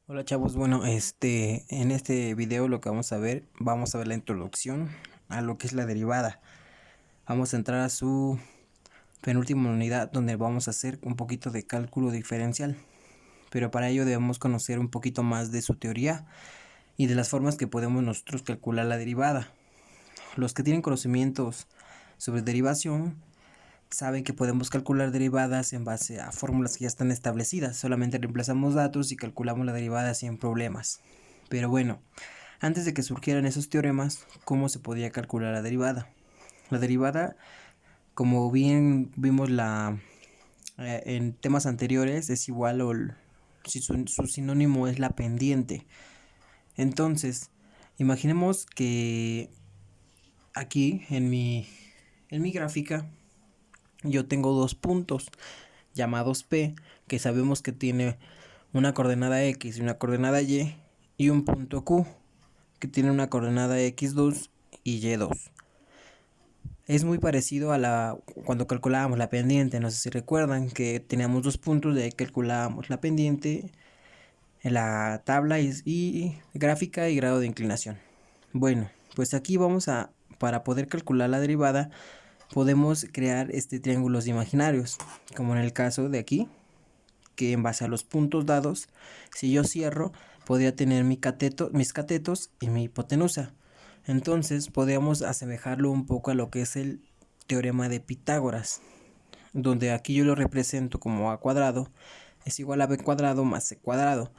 Hola chavos, bueno, en este video lo que vamos a ver la introducción a lo que es la derivada. Vamos a entrar a su penúltima unidad donde vamos a hacer un poquito de cálculo diferencial. Pero para ello debemos conocer un poquito más de su teoría y de las formas que podemos nosotros calcular la derivada. Los que tienen conocimientos sobre derivación saben que podemos calcular derivadas en base a fórmulas que ya están establecidas. Solamente reemplazamos datos y calculamos la derivada sin problemas. Pero bueno, antes de que surgieran esos teoremas, ¿cómo se podía calcular la derivada? La derivada, como bien vimos en temas anteriores, es igual o si su sinónimo es la pendiente. Entonces, imaginemos que aquí en mi gráfica yo tengo dos puntos llamados P, que sabemos que tiene una coordenada X y una coordenada y un punto Q, que tiene una coordenada X2 y Y2. Es muy parecido a cuando calculábamos la pendiente, no sé si recuerdan que teníamos dos puntos, de ahí calculábamos la pendiente, en la tabla y gráfica y grado de inclinación. Bueno, pues aquí para poder calcular la derivada, podemos crear triángulos imaginarios, como en el caso de aquí, que en base a los puntos dados, si yo cierro, podría tener mis catetos y mi hipotenusa. Entonces podríamos asemejarlo un poco a lo que es el teorema de Pitágoras, donde aquí yo lo represento como a cuadrado es igual a b cuadrado más c cuadrado.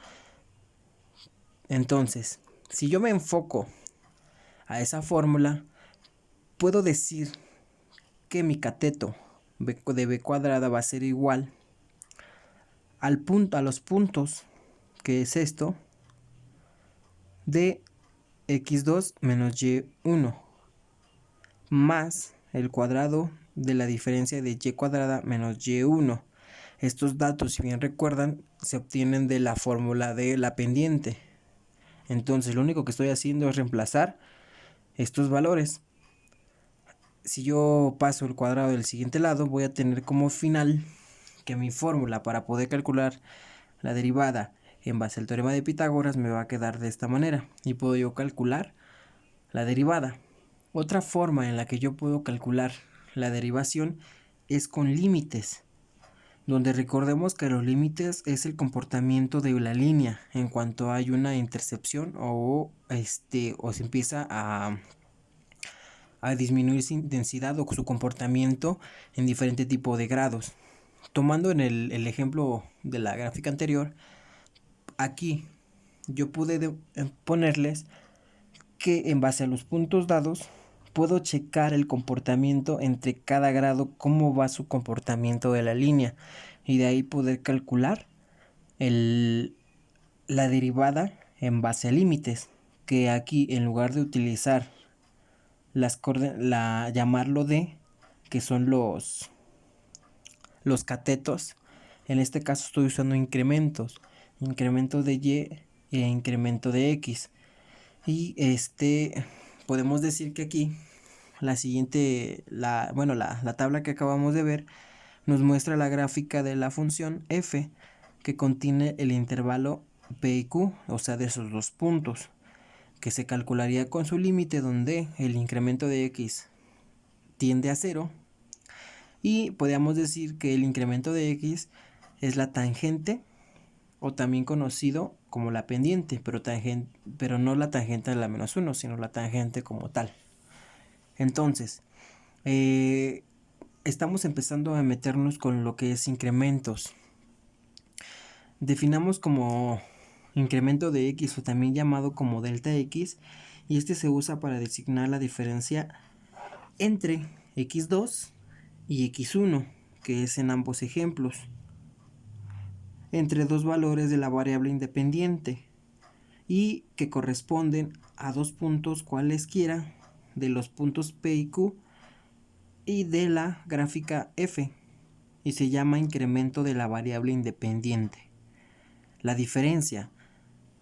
Entonces, si yo me enfoco a esa fórmula, puedo decir que mi cateto de b cuadrada va a ser igual a los puntos, que es esto, de x2 menos y1 más el cuadrado de la diferencia de y cuadrada menos y1. Estos datos, si bien recuerdan, se obtienen de la fórmula de la pendiente. Entonces lo único que estoy haciendo es reemplazar estos valores. Si yo paso el cuadrado del siguiente lado, voy a tener como final que mi fórmula para poder calcular la derivada en base al teorema de Pitágoras me va a quedar de esta manera, y puedo yo calcular la derivada. Otra forma en la que yo puedo calcular la derivación es con límites, donde recordemos que los límites es el comportamiento de la línea en cuanto hay una intercepción o se empieza a disminuir su intensidad o su comportamiento en diferente tipo de grados. Tomando en el ejemplo de la gráfica anterior, aquí yo pude ponerles que en base a los puntos dados puedo checar el comportamiento entre cada grado, cómo va su comportamiento de la línea, y de ahí poder calcular la derivada en base a límites, que aquí en lugar de utilizar llamarlo de, que son los catetos, en este caso estoy usando incremento de y e incremento de x. Y podemos decir que aquí la tabla que acabamos de ver nos muestra la gráfica de la función f, que contiene el intervalo p y q, o sea, de esos dos puntos, que se calcularía con su límite donde el incremento de x tiende a 0, y podríamos decir que el incremento de x es la tangente, o también conocido como la pendiente, pero no la tangente de la menos 1, sino la tangente como tal. Entonces, estamos empezando a meternos con lo que es incrementos. Definamos como incremento de x, o también llamado como delta x, y este se usa para designar la diferencia entre x2 y x1, que es en ambos ejemplos, entre dos valores de la variable independiente, y que corresponden a dos puntos cualesquiera de los puntos P y Q y de la gráfica F, y se llama incremento de la variable independiente. La diferencia,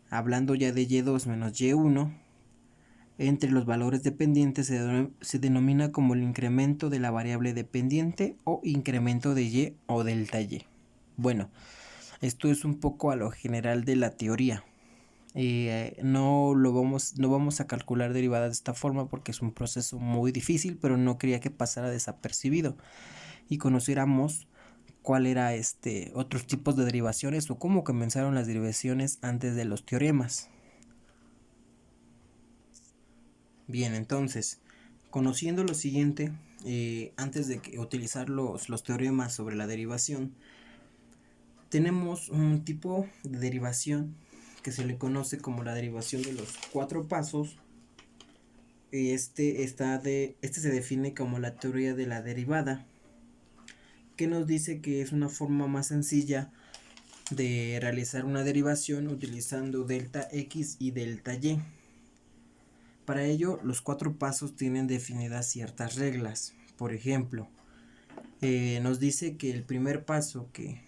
hablando ya de y2 menos y1, entre los valores dependientes se denomina como el incremento de la variable dependiente o incremento de y o delta y. Bueno, esto es un poco a lo general de la teoría. no vamos a calcular derivadas de esta forma porque es un proceso muy difícil, pero no quería que pasara desapercibido y conociéramos cuál era otros tipos de derivaciones o cómo comenzaron las derivaciones antes de los teoremas. Bien, entonces, conociendo lo siguiente, antes de utilizar los teoremas sobre la derivación, tenemos un tipo de derivación que se le conoce como la derivación de los 4 pasos. Este se define como la teoría de la derivada, que nos dice que es una forma más sencilla de realizar una derivación utilizando delta x y delta y. Para ello, los 4 pasos tienen definidas ciertas reglas. Por ejemplo, nos dice que el primer paso, que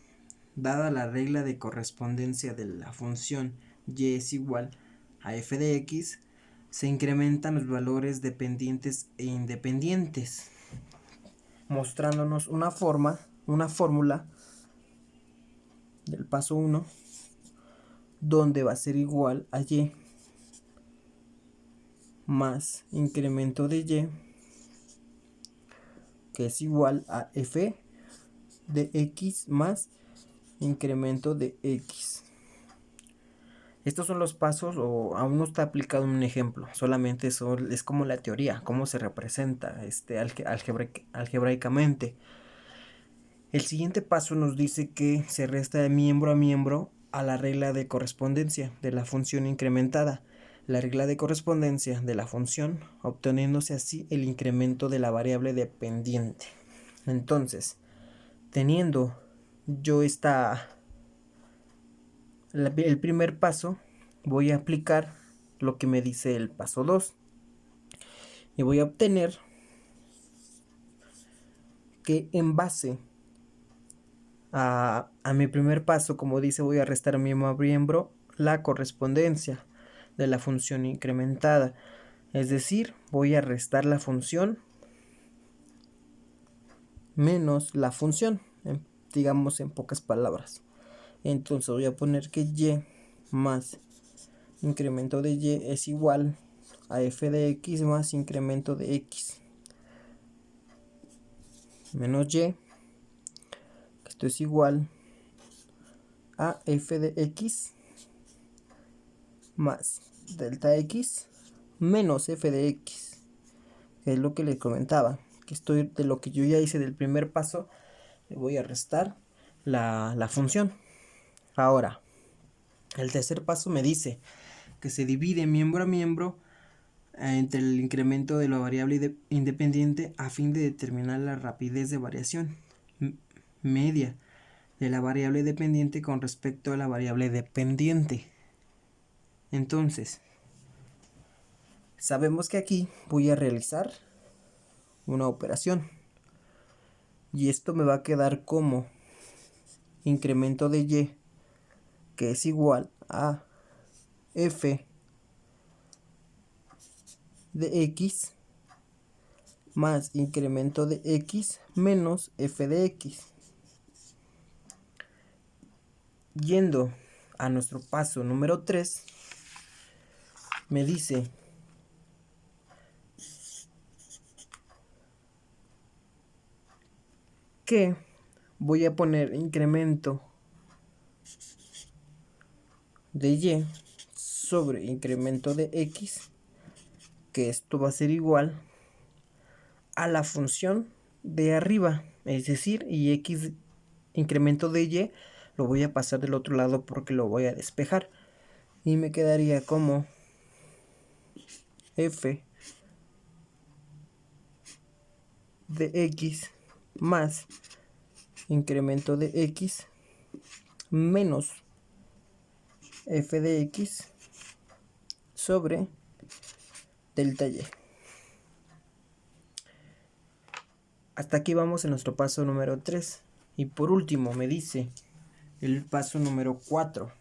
dada la regla de correspondencia de la función y es igual a f de x, se incrementan los valores dependientes e independientes, mostrándonos una fórmula del paso 1, donde va a ser igual a y más incremento de y, que es igual a f de x más incremento de x. Estos son los pasos, o aún no está aplicado un ejemplo, solamente es como la teoría, cómo se representa algebraicamente. El siguiente paso nos dice que se resta de miembro a miembro a la regla de correspondencia de la función incrementada, la regla de correspondencia de la función, obteniéndose así el incremento de la variable dependiente. Entonces, teniendo yo el primer paso, voy a aplicar lo que me dice el paso 2 y voy a obtener que en base a mi primer paso, como dice, voy a restar miembro a miembro la correspondencia de la función incrementada, es decir, voy a restar la función menos la función, digamos en pocas palabras. Entonces voy a poner que y más incremento de y es igual a f de x más incremento de x menos y, esto es igual a f de x más delta x menos f de x, que es lo que les comentaba, que estoy de lo que yo ya hice del primer paso, le voy a restar la función. Ahora, el tercer paso me dice que se divide miembro a miembro entre el incremento de la variable independiente a fin de determinar la rapidez de variación media de la variable dependiente con respecto a la variable dependiente. Entonces, sabemos que aquí voy a realizar una operación y esto me va a quedar como incremento de y, que es igual a f de x más incremento de x menos f de x. Yendo a nuestro paso número 3, me dice que voy a poner incremento de y sobre incremento de x, que esto va a ser igual a la función de arriba, es decir, y x incremento de y lo voy a pasar del otro lado porque lo voy a despejar y me quedaría como f de x más incremento de x menos f de x sobre delta y. Hasta aquí vamos en nuestro paso número 3. Y por último me dice el paso número 4.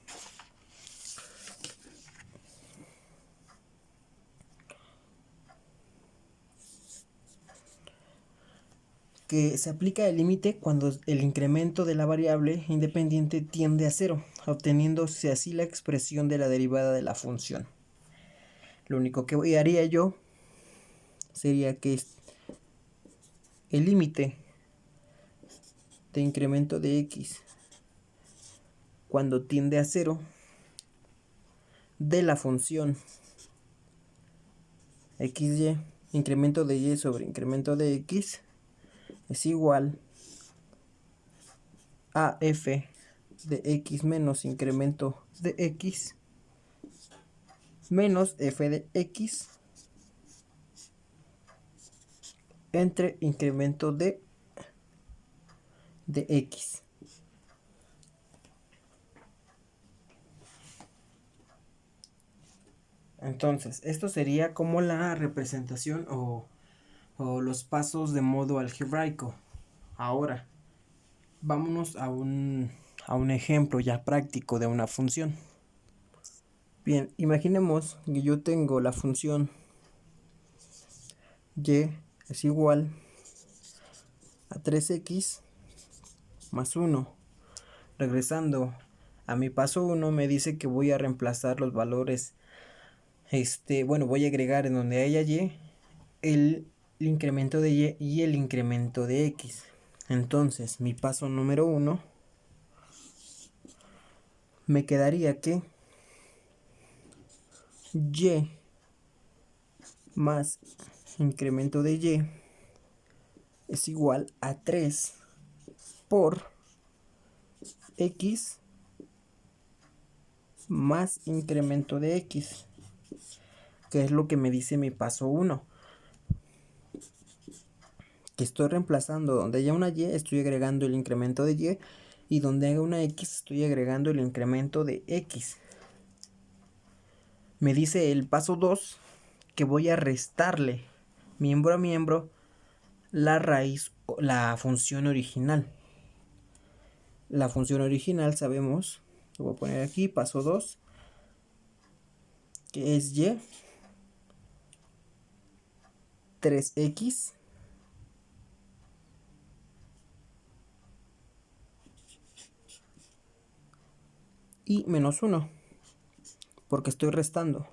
que se aplica el límite cuando el incremento de la variable independiente tiende a cero, obteniéndose así la expresión de la derivada de la función. Lo único que haría yo sería que el límite de incremento de x cuando tiende a cero de la función xy, incremento de y sobre incremento de x, es igual a f de x menos incremento de x menos f de x entre incremento de x. Entonces, esto sería como la representación o los pasos de modo algebraico. Ahora, vámonos a un ejemplo ya práctico de una función. Bien, imaginemos que yo tengo la función y es igual a 3x más 1. Regresando a mi paso 1, me dice que voy a reemplazar los valores. Voy a agregar en donde haya y el incremento de y y el incremento de x. Entonces, mi paso número 1 me quedaría que y más incremento de y es igual a 3 por x más incremento de x, que es lo que me dice mi paso 1. Que estoy reemplazando donde haya una y, estoy agregando el incremento de y donde haya una x, estoy agregando el incremento de x. Me dice el paso 2 que voy a restarle miembro a miembro la raíz, la función original. La función original sabemos, lo voy a poner aquí, paso 2, que es y 3x y menos 1, porque estoy restando.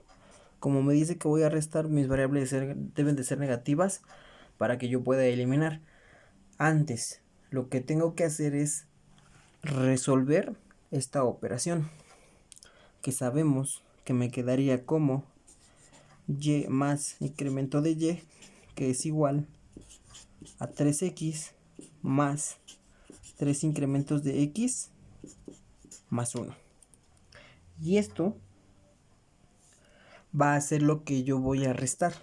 Como me dice que voy a restar, mis variables deben de ser negativas para que yo pueda eliminar. Antes, lo que tengo que hacer es resolver esta operación, que sabemos que me quedaría como y más incremento de y, que es igual a 3x más 3 incrementos de x más 1. Y esto va a ser lo que yo voy a restar,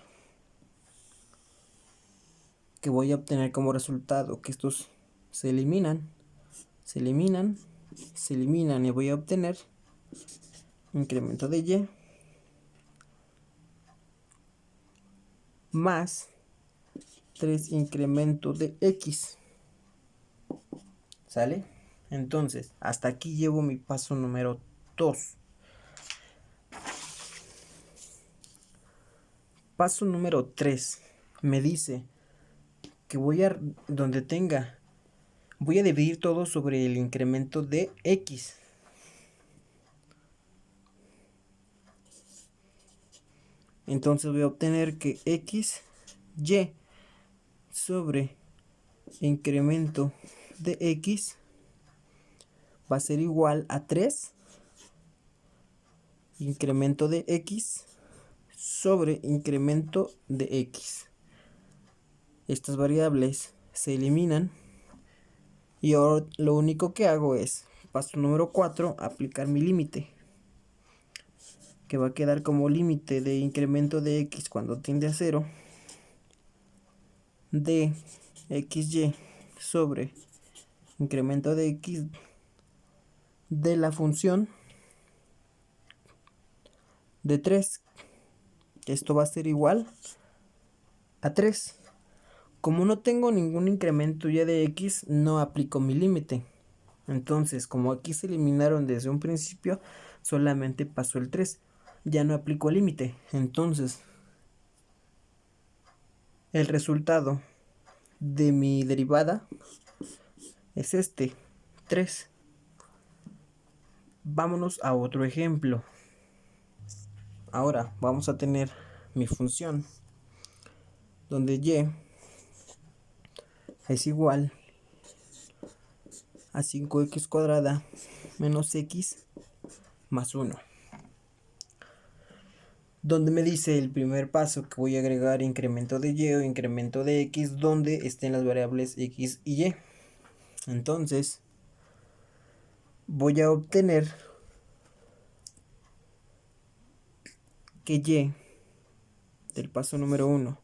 que voy a obtener como resultado que estos se eliminan, se eliminan, se eliminan, y voy a obtener incremento de y más 3 incremento de x. ¿Sale? Entonces, hasta aquí llevo mi paso número 2. Paso número 3 me dice que voy a dividir todo sobre el incremento de x. Entonces voy a obtener que x y sobre incremento de x va a ser igual a 3 incremento de x sobre incremento de x. Estas variables se eliminan y ahora lo único que hago es, paso número 4, aplicar mi límite, que va a quedar como límite de incremento de x cuando tiende a 0 de xy sobre incremento de x de la función de 3. Esto va a ser igual a 3. Como no tengo ningún incremento ya de x, no aplico mi límite. Entonces, como aquí se eliminaron desde un principio, solamente pasó el 3. Ya no aplico el límite. Entonces, el resultado de mi derivada es este, 3. Vámonos a otro ejemplo. Ahora vamos a tener mi función donde y es igual a 5x cuadrada menos x más 1. Donde me dice el primer paso que voy a agregar incremento de y o incremento de x donde estén las variables x y y. Entonces voy a obtener que y del paso número 1,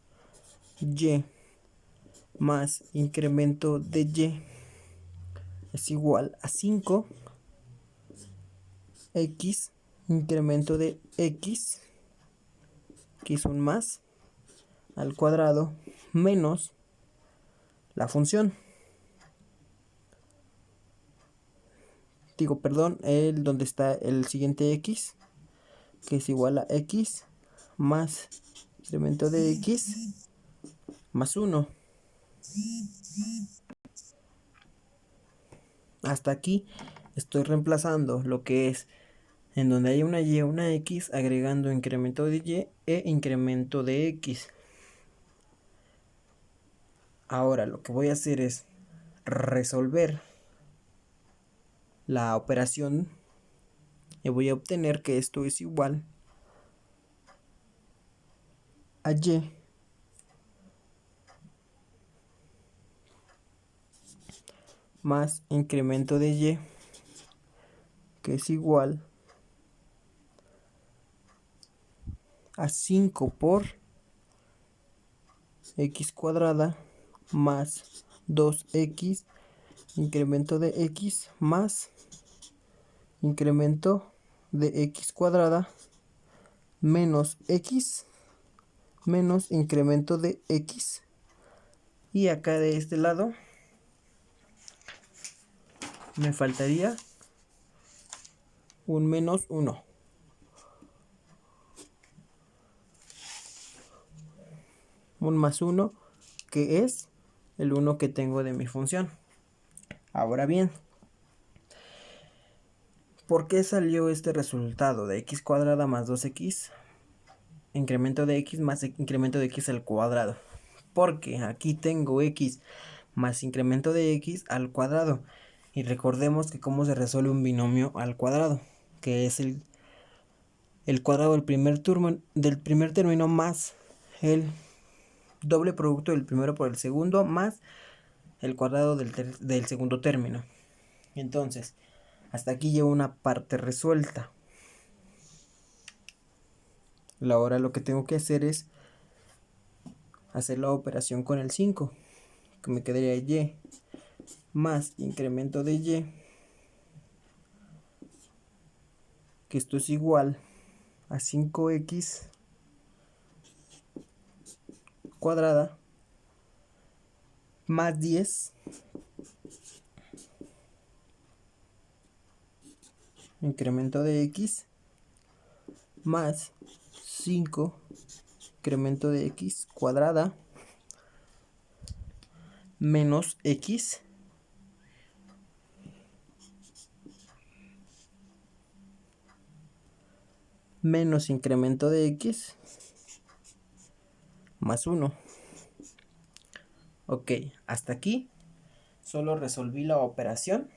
y más incremento de y es igual a 5x incremento de x, que es un más, al cuadrado, menos la función. Digo, perdón, el donde está el siguiente x, que es igual a x más incremento de x más 1. Hasta aquí estoy reemplazando lo que es en donde hay una y o una x, agregando incremento de y e incremento de x. Ahora lo que voy a hacer es resolver la operación y voy a obtener que esto es igual a y más incremento de y, que es igual a 5 por x cuadrada más 2x incremento de x más incremento de x cuadrada menos x menos incremento de x. Y acá de este lado me faltaría un menos 1. Un más 1, que es el 1 que tengo de mi función. Ahora bien, ¿por qué salió este resultado de x cuadrada más 2x? Incremento de x más incremento de x al cuadrado. Porque aquí tengo x más incremento de x al cuadrado. Y recordemos que cómo se resuelve un binomio al cuadrado, que es el cuadrado del primer término más el doble producto del primero por el segundo más el cuadrado del segundo término. Entonces, hasta aquí llevo una parte resuelta. Ahora lo que tengo que hacer es hacer la operación con el 5, que me quedaría y más incremento de y, que esto es igual a 5x cuadrada más 10 incremento de x más 5 incremento de x cuadrada menos x menos incremento de x más 1. Ok, hasta aquí solo resolví la operación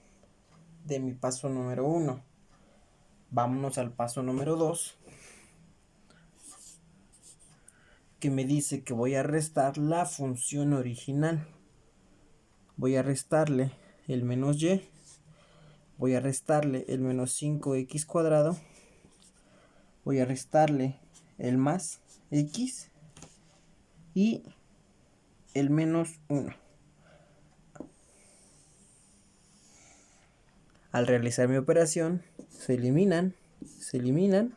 de mi paso número 1. Vámonos al paso número 2, que me dice que voy a restar la función original. Voy a restarle el menos y, voy a restarle el menos 5x cuadrado, voy a restarle el más x y el menos 1. Al realizar mi operación, se eliminan, se eliminan,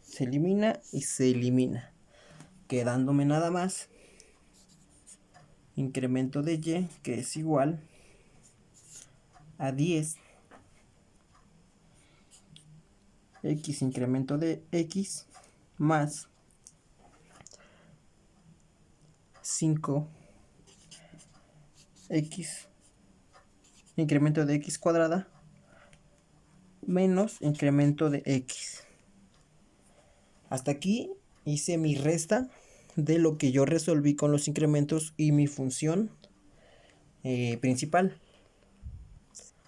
se elimina y se elimina, quedándome nada más incremento de y, que es igual a 10 x incremento de x más 5 x, incremento de x cuadrada, menos incremento de x. Hasta aquí hice mi resta de lo que yo resolví con los incrementos y mi función principal.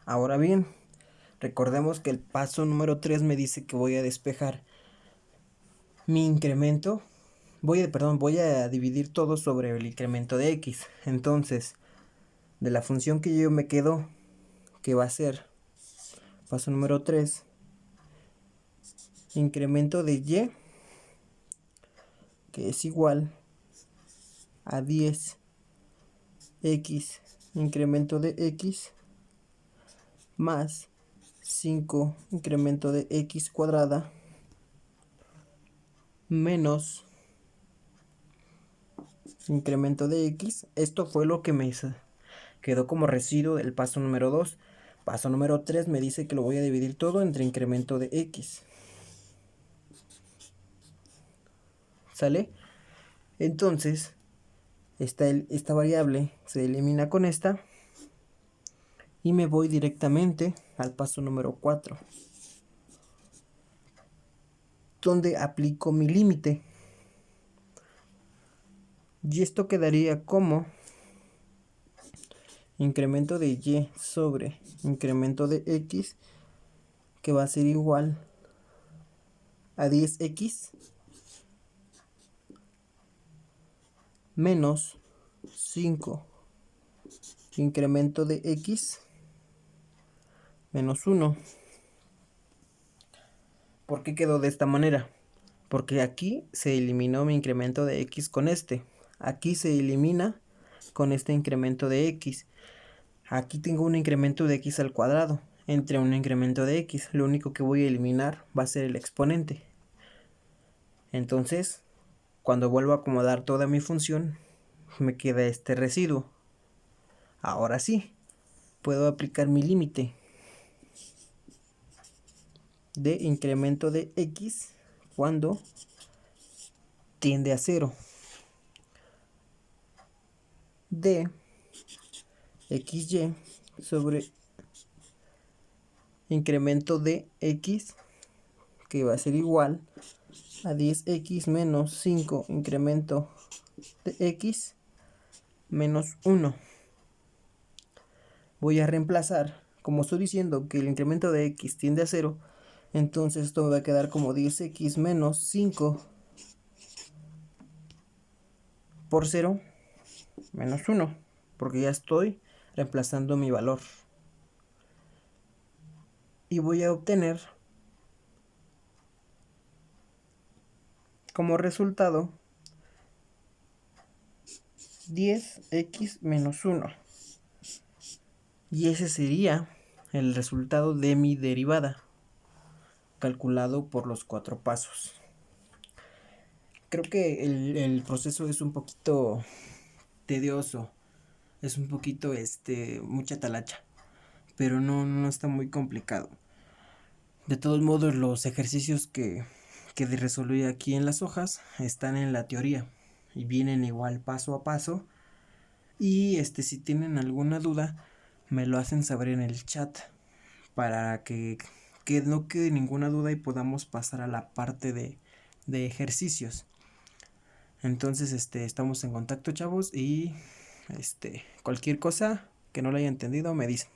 Ahora bien, recordemos que el paso número 3 me dice que voy a despejar mi incremento. Voy a dividir todo sobre el incremento de x. Entonces, de la función que yo me quedo, que va a ser paso número 3, incremento de y, que es igual a 10x incremento de x más 5 incremento de x cuadrada menos incremento de x. Esto fue lo que me quedó como residuo del paso número 2. Paso número 3 me dice que lo voy a dividir todo entre incremento de x. ¿Sale? Entonces, esta variable se elimina con esta. Y me voy directamente al paso número 4, donde aplico mi límite. Y esto quedaría como incremento de y sobre incremento de x, que va a ser igual a 10x menos 5 incremento de x menos 1. ¿Por qué quedó de esta manera? Porque aquí se eliminó mi incremento de x con este. Aquí se elimina con este incremento de x. Aquí tengo un incremento de x al cuadrado entre un incremento de x. Lo único que voy a eliminar va a ser el exponente. Entonces, cuando vuelvo a acomodar toda mi función, me queda este residuo. Ahora sí, puedo aplicar mi límite de incremento de x cuando tiende a 0. De xy sobre incremento de x, que va a ser igual a 10x menos 5 incremento de x menos 1. Voy a reemplazar, como estoy diciendo que el incremento de x tiende a 0, entonces esto me va a quedar como 10x menos 5 por 0 menos 1, porque ya estoy reemplazando mi valor. Y voy a obtener como resultado 10x menos 1. Y ese sería el resultado de mi derivada, calculado por los 4 pasos. Creo que el proceso es un poquito tedioso, es un poquito mucha talacha, pero no está muy complicado. De todos modos, los ejercicios que resolví aquí en las hojas están en la teoría y vienen igual paso a paso. Y si tienen alguna duda, me lo hacen saber en el chat para que no quede ninguna duda y podamos pasar a la parte de ejercicios. Entonces, estamos en contacto, chavos, y cualquier cosa que no lo haya entendido me dicen.